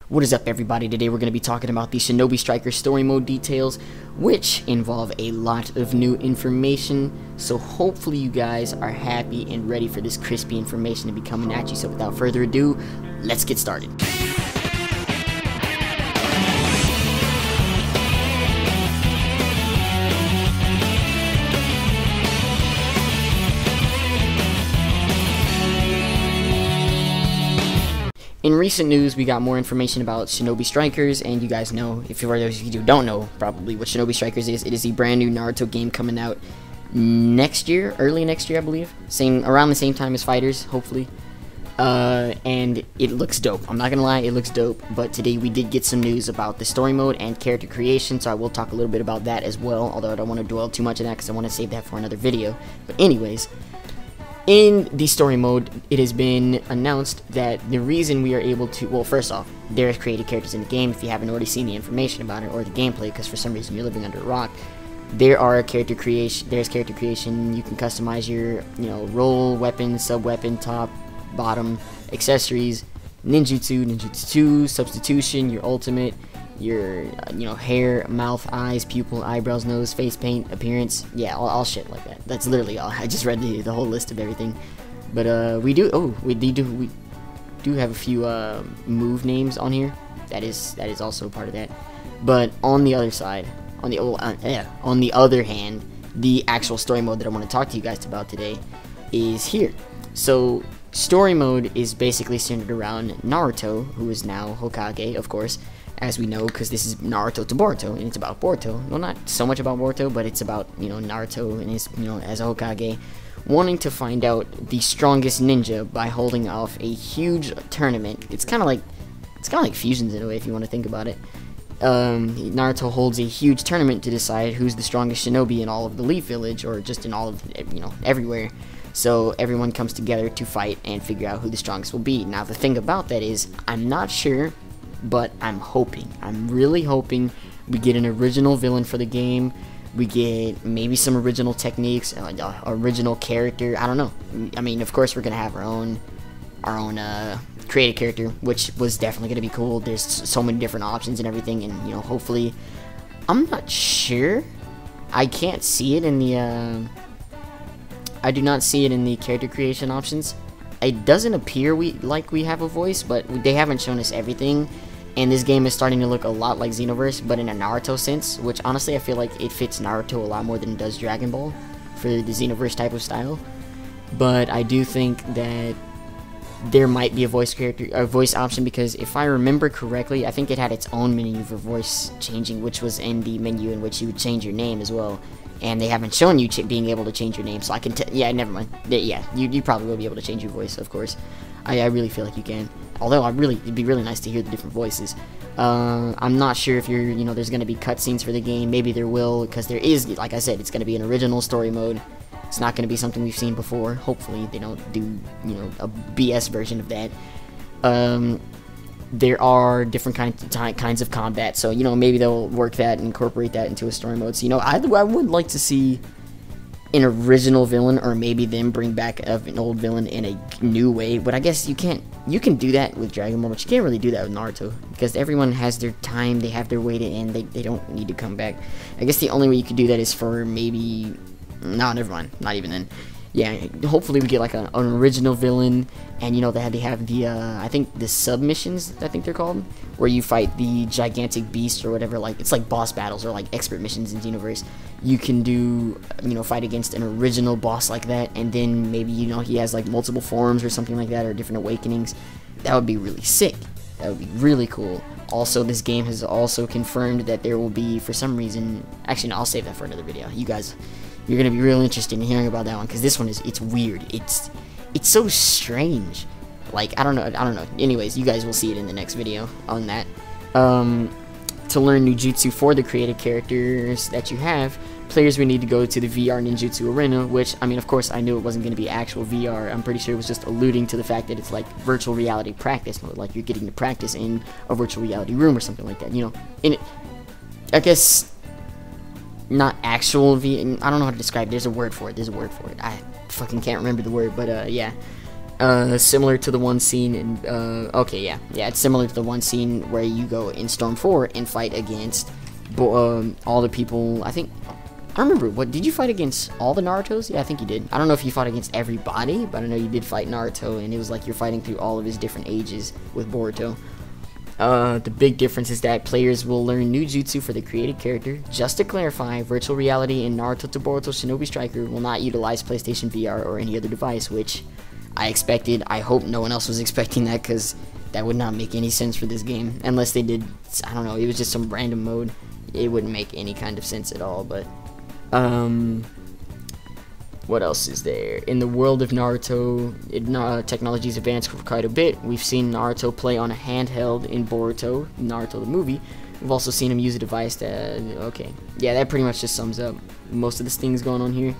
What is up, everybody? Today we're going to be talking about the Shinobi Striker story mode details, which involve a lot of new information. So hopefully you guys are happy and ready for this crispy information to be coming at you. So without further ado, let's get started. In recent news, we got more information about Shinobi Strikers, and you guys know, if for those of you who don't know, probably what Shinobi Strikers is, it is a brand new Naruto game coming out next year, early next year, I believe, around the same time as Fighters, hopefully, and it looks dope. I'm not gonna lie, it looks dope, but today we did get some news about the story mode and character creation, so I will talk a little bit about that as well, although I don't want to dwell too much on that because I want to save that for another video. But anyways, in the story mode, it has been announced that the reason we are able to, well, first off, there's created characters in the game if you haven't already seen the information about it or the gameplay, because for some reason you're living under a rock. There's character creation, you can customize your, role, weapon, sub-weapon, top, bottom, accessories, ninjutsu, substitution, your ultimate, your hair, mouth, eyes, pupil, eyebrows, nose, face paint, appearance, yeah, all shit like that. That's literally all. I just read the whole list of everything. But we do have a few move names on here. That is also part of that. But on the other side, on the other hand, the actual story mode that I want to talk to you guys about today is here. So story mode is basically centered around Naruto, who is now Hokage, of course, as we know, because this is Naruto to Boruto, and it's about Boruto. Well, not so much about Boruto, but it's about, Naruto and his, as a Hokage, wanting to find out the strongest ninja by holding off a huge tournament. It's kind of like fusions in a way, if you want to think about it. Naruto holds a huge tournament to decide who's the strongest shinobi in all of the Leaf Village, or just in all of, everywhere. So everyone comes together to fight and figure out who the strongest will be. Now, the thing about that is, I'm not sure, but I'm really hoping we get an original villain for the game. We get maybe some original techniques, original character. I don't know. I mean, of course, we're gonna have our own created character, which was definitely gonna be cool. There's so many different options and everything, and hopefully, I'm not sure. I can't see it in the. I do not see it in the character creation options. It doesn't appear like we have a voice, but they haven't shown us everything. And this game is starting to look a lot like Xenoverse, but in a Naruto sense, which honestly I feel like it fits Naruto a lot more than it does Dragon Ball for the Xenoverse type of style. But I do think that there might be a voice option, because if I remember correctly, I think it had its own menu for voice changing, which was in the menu in which you would change your name as well. And they haven't shown you being able to change your name, so I can yeah, never mind. Yeah, you probably will be able to change your voice, of course. I really feel like you can. Although it'd be really nice to hear the different voices. I'm not sure if there's gonna be cutscenes for the game. Maybe there will, because there is, like I said, it's gonna be an original story mode. It's not gonna be something we've seen before. Hopefully they don't do, a BS version of that. There are different kinds of combat, so maybe they'll work that and incorporate that into a story mode. So I would like to see an original villain, or maybe them bring back an old villain in a new way. But I guess you can do that with Dragon Ball, but you can't really do that with Naruto, because everyone has their time, they have their way to end, they don't need to come back. I guess the only way you could do that is for maybe, no, never mind, not even then. Yeah, hopefully we get like an original villain, and they have the I think the submissions, I think they're called, where you fight the gigantic beast or whatever. Like, it's like boss battles or like expert missions in Xenoverse. You can do fight against an original boss like that, and then maybe he has like multiple forms or something like that, or different awakenings. That would be really sick. That would be really cool. Also, this game has also confirmed that there will be, for some reason, actually no, I'll save that for another video. You're gonna be real interested in hearing about that one, because this one it's weird. It's so strange. Like, I don't know. Anyways, you guys will see it in the next video on that. To learn ninjutsu for the created characters that you have, players would need to go to the VR ninjutsu arena, which, I mean, of course, I knew it wasn't going to be actual VR. I'm pretty sure it was just alluding to the fact that it's like virtual reality practice mode, like you're getting to practice in a virtual reality room or something like that. In it, I guess, not actual I don't know how to describe it. There's a word for it. I fucking can't remember the word, but yeah. Similar to the one scene in, okay, yeah, it's similar to the one scene where you go in Storm 4 and fight against, all the people, I remember, did you fight against all the Narutos? Yeah, I think you did. I don't know if you fought against everybody, but I know you did fight Naruto, and it was like you're fighting through all of his different ages with Boruto. The big difference is that players will learn new jutsu for the created character. Just to clarify, virtual reality in Naruto to Boruto Shinobi Striker will not utilize PlayStation VR or any other device, which I expected. I hope no one else was expecting that, because that would not make any sense for this game. Unless they did, I don't know, it was just some random mode. It wouldn't make any kind of sense at all, but... what else is there? In the world of Naruto, technology's advanced quite a bit. We've seen Naruto play on a handheld in Boruto, Naruto the movie. We've also seen him use a device that, okay. Yeah, that pretty much just sums up most of the things going on here.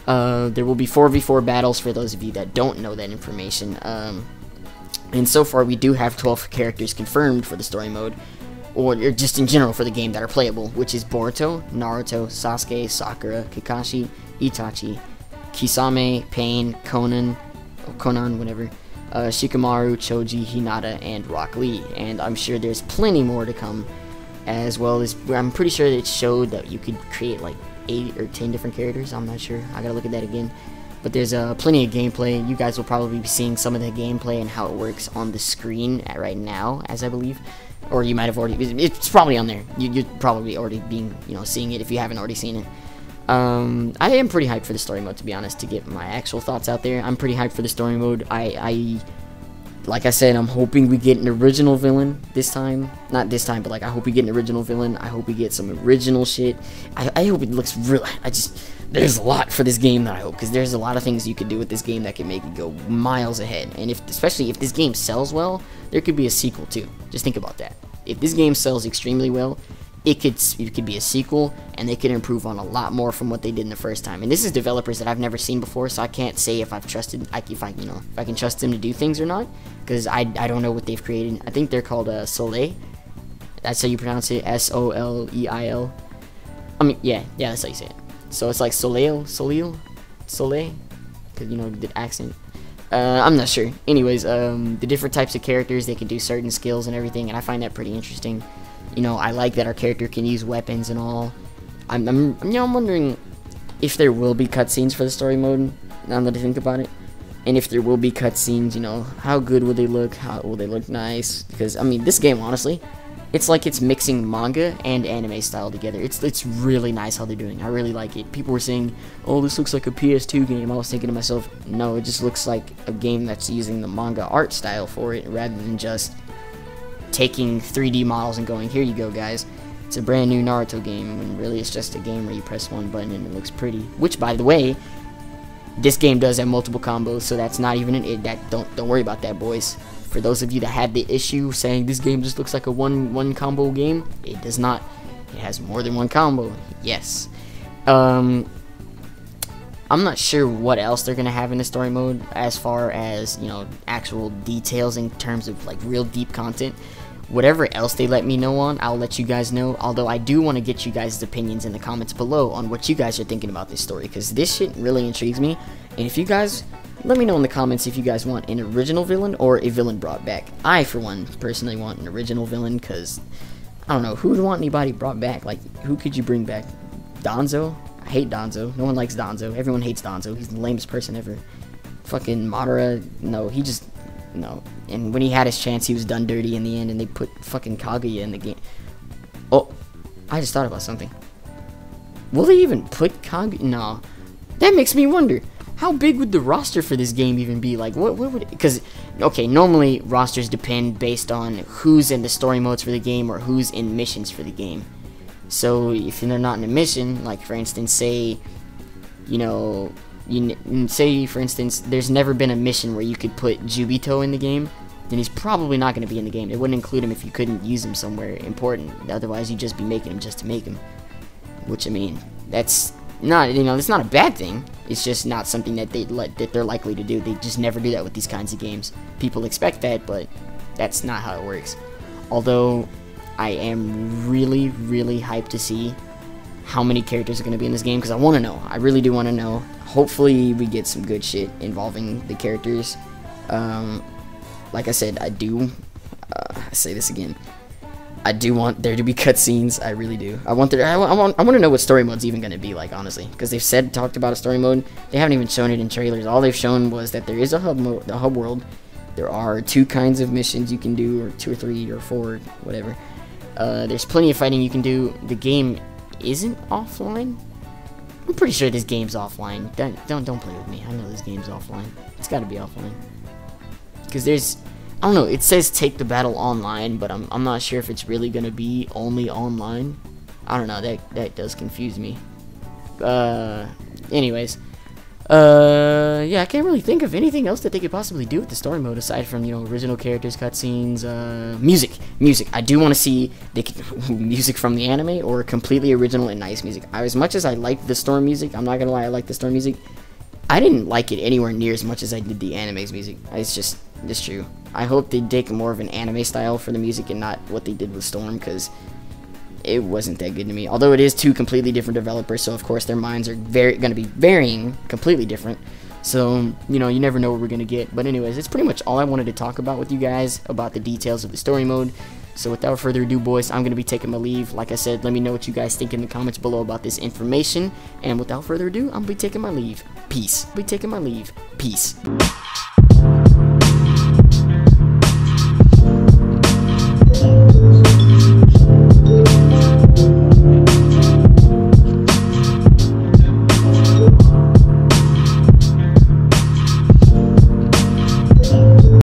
There will be 4v4 battles for those of you that don't know that information. And so far we do have 12 characters confirmed for the story mode, or just in general for the game that are playable, which is Boruto, Naruto, Sasuke, Sakura, Kakashi, Itachi, Kisame, Pain, Conan, whatever, Shikamaru, Choji, Hinata, and Rock Lee. And I'm sure there's plenty more to come, as well as, I'm pretty sure it showed that you could create like 8 or 10 different characters. I'm not sure, I gotta look at that again. But there's plenty of gameplay. You guys will probably be seeing some of the gameplay and how it works on the screen right now, as I believe. Or you might have already, it's probably on there. You're probably already seeing it if you haven't already seen it. I am pretty hyped for the story mode, to be honest, to get my actual thoughts out there. I'm pretty hyped for the story mode. Like I said, I'm hoping we get an original villain this time. Not this time, but like I hope we get an original villain. I hope we get some original shit. I hope it looks real. There's a lot for this game that I hope, because there's a lot of things you could do with this game that can make it go miles ahead. And especially if this game sells well, there could be a sequel too. Just think about that. If this game sells extremely well, it could be a sequel, and they could improve on a lot more from what they did in the first time. And this is developers that I've never seen before, so I can't say if I can trust them to do things or not, because I don't know what they've created. I think they're called Soleil. That's how you pronounce it, Soleil. I mean, yeah, that's how you say it. So it's like Soleil, because the accent. I'm not sure. Anyways, the different types of characters, they can do certain skills and everything, and I find that pretty interesting. I like that our character can use weapons and all. I'm wondering if there will be cutscenes for the story mode, now that I think about it. And if there will be cutscenes, how good will they look? How will they look nice? Because, I mean, this game, honestly, it's like it's mixing manga and anime style together. It's really nice how they're doing. I really like it. People were saying, oh, this looks like a PS2 game. I was thinking to myself, no, it just looks like a game that's using the manga art style for it, rather than just taking 3D models and going, here you go, guys. It's a brand new Naruto game, when really it's just a game where you press one button and it looks pretty. Which, by the way, this game does have multiple combos, so that's not even don't worry about that, boys. For those of you that had the issue saying this game just looks like a one combo game, it does not. It has more than one combo. Yes. I'm not sure what else they're gonna have in the story mode as far as actual details in terms of like real deep content. Whatever else they let me know on, I'll let you guys know. Although I do want to get you guys' opinions in the comments below on what you guys are thinking about this story, because this shit really intrigues me. And if you guys, let me know in the comments if you guys want an original villain or a villain brought back. I, for one, personally want an original villain, because I don't know, who would want anybody brought back? Like, who could you bring back? Danzo? I hate Danzo. No one likes Danzo. Everyone hates Danzo. He's the lamest person ever. Fucking Madara, no, no. And when he had his chance, he was done dirty in the end, and they put fucking Kaguya in the game. Oh, I just thought about something. Will they even put Kaguya? No. That makes me wonder, how big would the roster for this game even be? Like, what would it, because, okay, normally rosters depend based on who's in the story modes for the game or who's in missions for the game. So if they're not in a mission, like for instance, say, say for instance, there's never been a mission where you could put Jubito in the game, then he's probably not going to be in the game. It wouldn't include him if you couldn't use him somewhere important. Otherwise, you'd just be making him just to make him. Which, I mean, that's not, that's not a bad thing. It's just not something that they're likely to do. They just never do that with these kinds of games. People expect that, but that's not how it works. Although I am really, really hyped to see how many characters are going to be in this game, because I want to know. I really do want to know. Hopefully we get some good shit involving the characters. Like I said, I say this again. I do want there to be cutscenes. I really do. I want to know what story mode's even gonna be like, honestly, because they've talked about a story mode. They haven't even shown it in trailers. All they've shown was that there is a hub world. There are 2 kinds of missions you can do, or 2 or 3 or 4, whatever. There's plenty of fighting you can do. The game isn't offline. I'm pretty sure this game's offline. Don't play with me. I know this game's offline. It's got to be offline. Because I don't know, it says take the battle online, but I'm not sure if it's really gonna be only online. I don't know, that does confuse me. Anyways, yeah, I can't really think of anything else that they could possibly do with the story mode aside from, you know, original characters, cutscenes, music. I do want to see music from the anime or completely original and nice music. As much as I like the story music, I'm not gonna lie, I like the story music. I didn't like it anywhere near as much as I did the anime's music. It's true. I hope they take more of an anime style for the music and not what they did with Storm, because it wasn't that good to me. Although it is 2 completely different developers, so of course their minds are going to be varying, completely different. So, you know, you never know what we're going to get. But anyways, it's pretty much all I wanted to talk about with you guys, about the details of the story mode. So without further ado, boys, I'm going to be taking my leave. Like I said, let me know what you guys think in the comments below about this information. And without further ado, I'm going to be taking my leave. Peace. Peace.